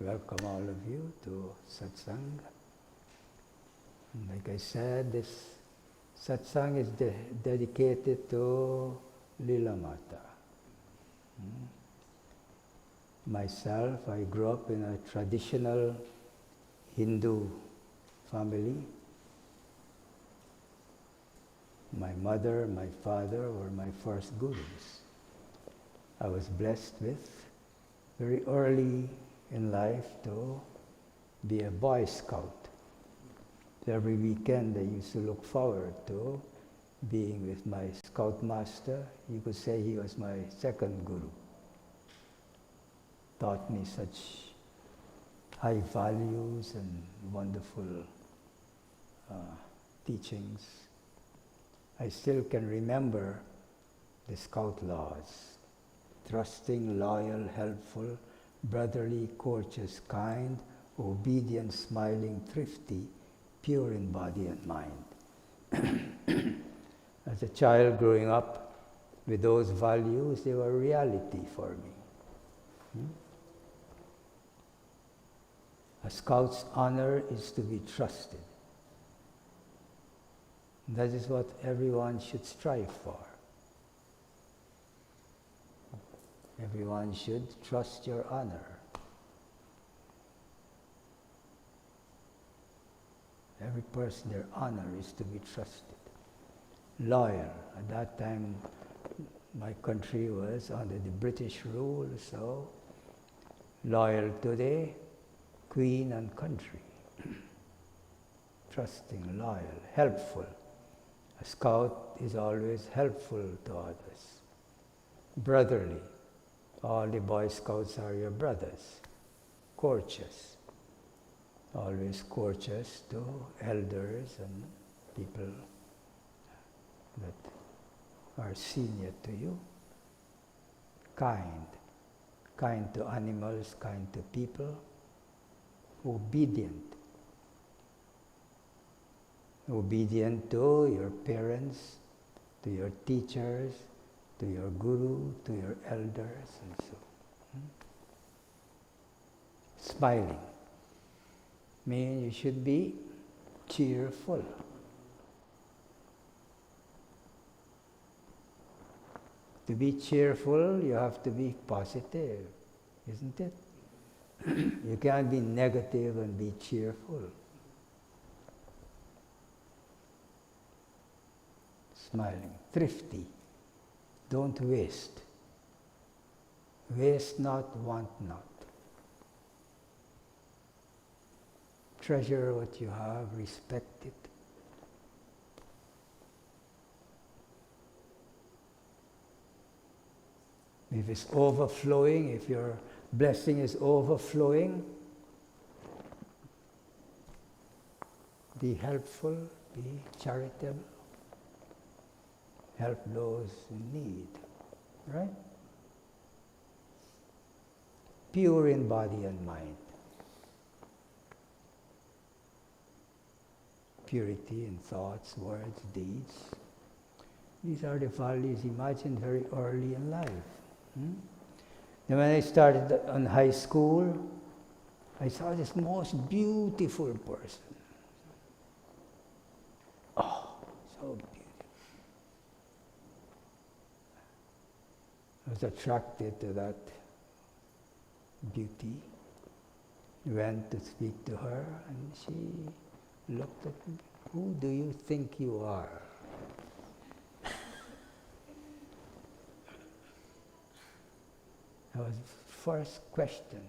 welcome all of you to Satsang. And like I said, this Satsang is dedicated to Lila Mata. Myself, I grew up in a traditional Hindu family. My mother, my father were my first gurus. I was blessed with, very early in life, to be a Boy Scout. Every weekend I used to look forward to being with my Scout master. You could say he was my second guru. Taught me such high values and wonderful teachings. I still can remember the Scout laws: trusting, loyal, helpful, brotherly, courteous, kind, obedient, smiling, thrifty, pure in body and mind. As a child growing up with those values, they were reality for me. A Scout's honor is to be trusted. That is what everyone should strive for. Everyone should trust your honor. Every person, their honor is to be trusted. Loyal. At that time, my country was under the British rule, so loyal to the Queen and country. Trusting, loyal, helpful. A Scout is always helpful to others. Brotherly. All the Boy Scouts are your brothers. Courteous. Always courteous to elders and people that are senior to you. Kind. Kind to animals, kind to people. Obedient. Obedient to your parents, to your teachers, to your guru, to your elders, and so. Smiling. Means you should be cheerful. To be cheerful, you have to be positive, isn't it? You can't be negative and be cheerful. Smiling. Thrifty. Don't waste. Waste not, want not. Treasure what you have, respect it. If it's overflowing, if your blessing is overflowing, be helpful, be charitable. Help those in need, right? Pure in body and mind. Purity in thoughts, words, deeds. These are the values imagined very early in life. Then when I started on high school, I saw this most beautiful person. Oh, so beautiful. I was attracted to that beauty. Went to speak to her, and she looked at me. Who do you think you are? That was the first question.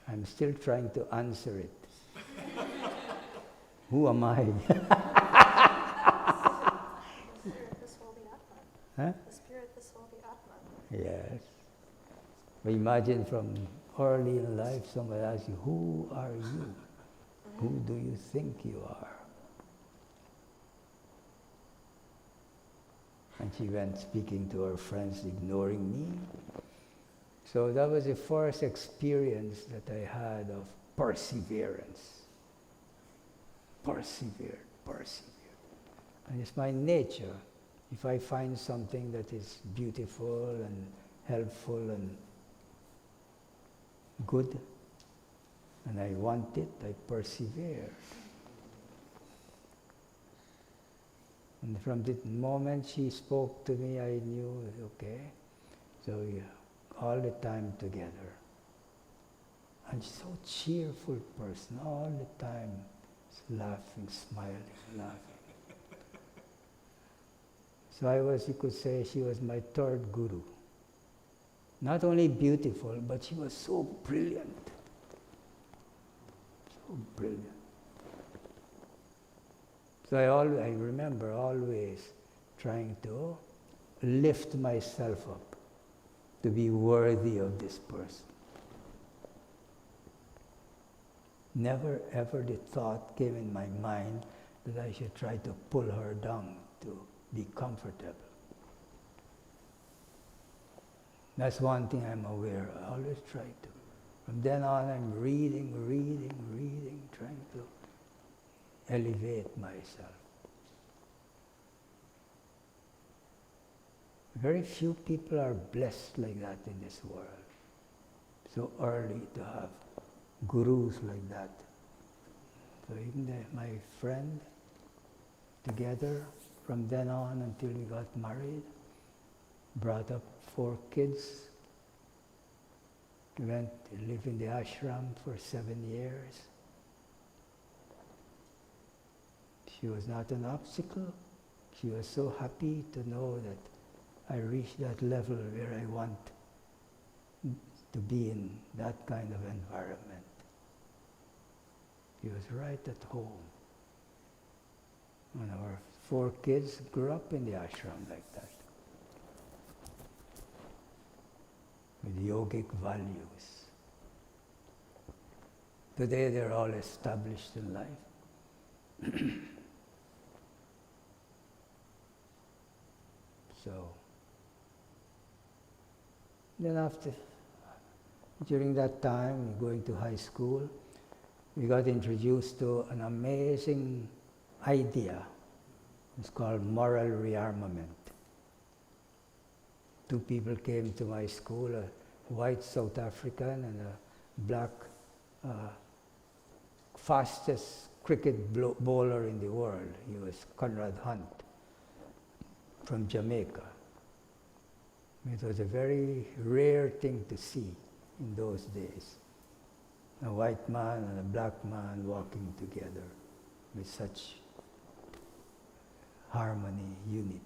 I'm still trying to answer it. Who am I? Huh? The spirit, the soul, the Atma. Yes. But imagine from early in life, someone asks you, who are you? Who do you think you are? And she went speaking to her friends, ignoring me. So that was the first experience that I had of perseverance. Persevere. And it's my nature. If I find something that is beautiful and helpful and good, And I want it, I persevered. And from the moment she spoke to me, I knew, okay, so yeah, all the time together. And she's so cheerful person, all the time, laughing, smiling, laughing. So I was, you could say, she was my third guru. Not only beautiful, but she was so brilliant. So brilliant. So I remember always trying to lift myself up to be worthy of this person. Never ever the thought came in my mind that I should try to pull her down to be comfortable. That's one thing I'm aware of. I always try to. From then on I'm reading, trying to elevate myself. Very few people are blessed like that in this world. So early to have gurus like that. So even my friend, together, from then on until we got married, brought up 4 kids. We went to live in the ashram for 7 years. She was not an obstacle. She was so happy to know that I reached that level where I want to be in that kind of environment. She was right at home. And our 4 kids grew up in the ashram like that, with yogic values. Today they're all established in life. So, then during that time, going to high school, we got introduced to an amazing idea. It's called moral rearmament. 2 people came to my school, a white South African and a black fastest cricket bowler in the world. He was Conrad Hunt from Jamaica. It was a very rare thing to see in those days. A white man and a black man walking together with such harmony, unity.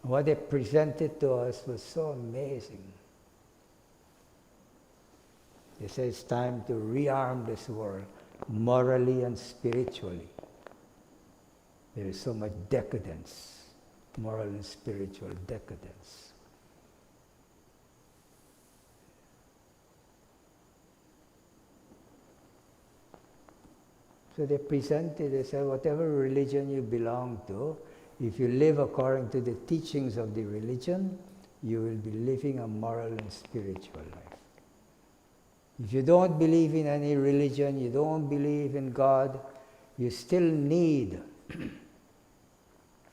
What they presented to us was so amazing. They said it's time to rearm this world morally and spiritually. There is so much decadence, moral and spiritual decadence. So they presented, they said, whatever religion you belong to, if you live according to the teachings of the religion, you will be living a moral and spiritual life. If you don't believe in any religion, you don't believe in God, you still need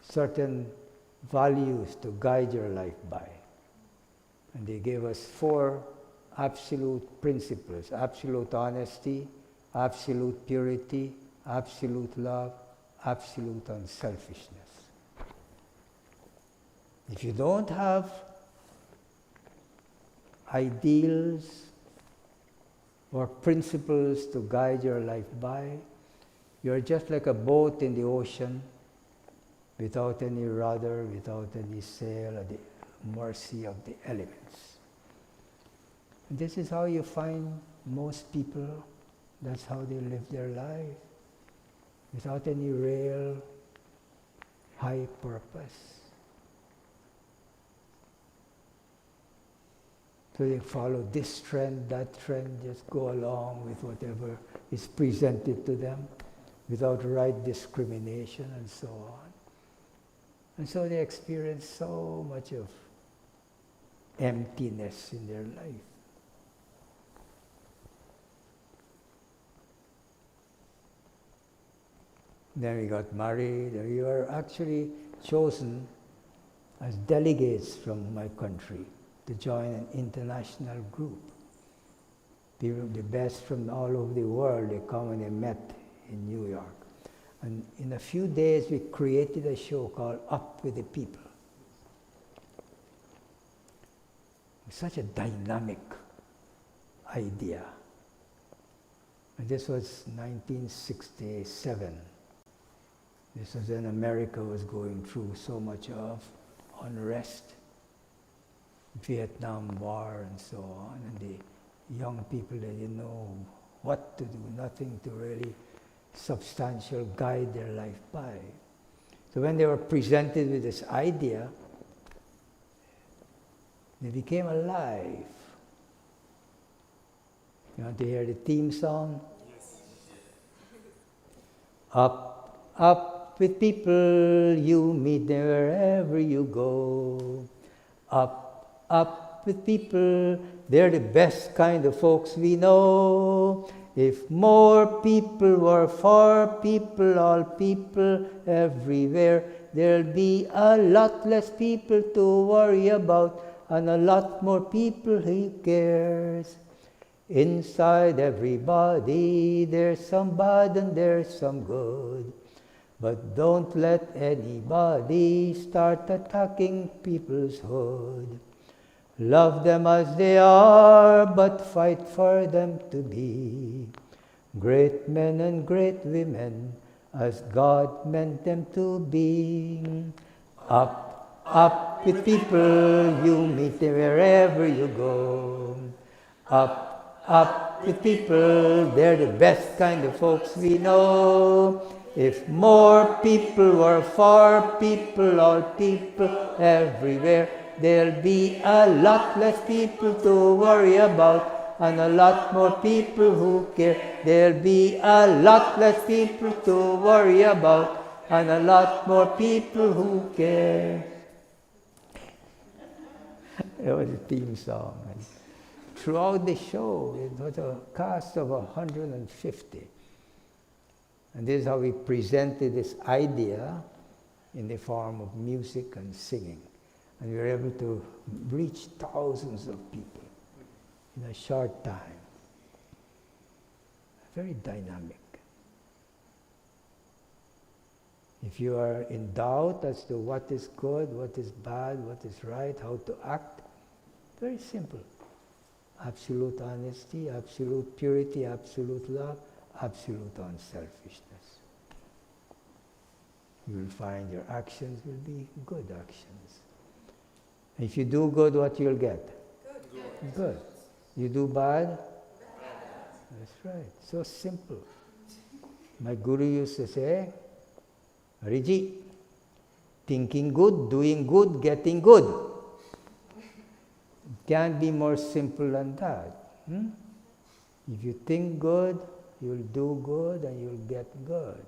certain values to guide your life by. And they gave us 4 absolute principles: absolute honesty, absolute purity, absolute love, absolute unselfishness. If you don't have ideals or principles to guide your life by, you're just like a boat in the ocean without any rudder, without any sail, at the mercy of the elements. And this is how you find most people. That's how they live their life, without any real high purpose. So they follow this trend, that trend, just go along with whatever is presented to them without right discrimination and so on. And so they experience so much of emptiness in their life. Then we got married. We were actually chosen as delegates from my country to join an international group People, the best from all over the world, they come and they met in New York. And in a few days, we created a show called Up with the People. Such a dynamic idea. And this was 1967. This was when America was going through so much of unrest, Vietnam War and so on, and the young people, they didn't know what to do, nothing to really substantial guide their life by. So when they were presented with this idea, they became alive. You want to hear the theme song? Yes. Up with people, you meet them wherever you go. Up with people, they're the best kind of folks we know. If more people were for people, all people everywhere, there'll be a lot less people to worry about and a lot more people who cares. Inside everybody, there's some bad and there's some good. But don't let anybody start attacking people's hood. Love them as they are, but fight for them to be great men and great women, as God meant them to be. Up with people, you meet them wherever you go. Up with people, they're the best kind of folks we know. If more people were for people, all people everywhere, there'll be a lot less people to worry about and a lot more people who care. There'll be a lot less people to worry about and a lot more people who care. It was a theme song. And throughout the show, it was a cast of 150. And this is how we presented this idea in the form of music and singing. And we were able to reach thousands of people in a short time. Very dynamic. If you are in doubt as to what is good, what is bad, what is right, how to act, very simple. Absolute honesty, absolute purity, absolute love, absolute unselfishness. You will find your actions will be good actions. If you do good, what you'll get? Good. Good. You do bad? That's right. So simple. My guru used to say, Riji, thinking good, doing good, getting good. It can't be more simple than that. If you think good, you'll do good and you'll get good.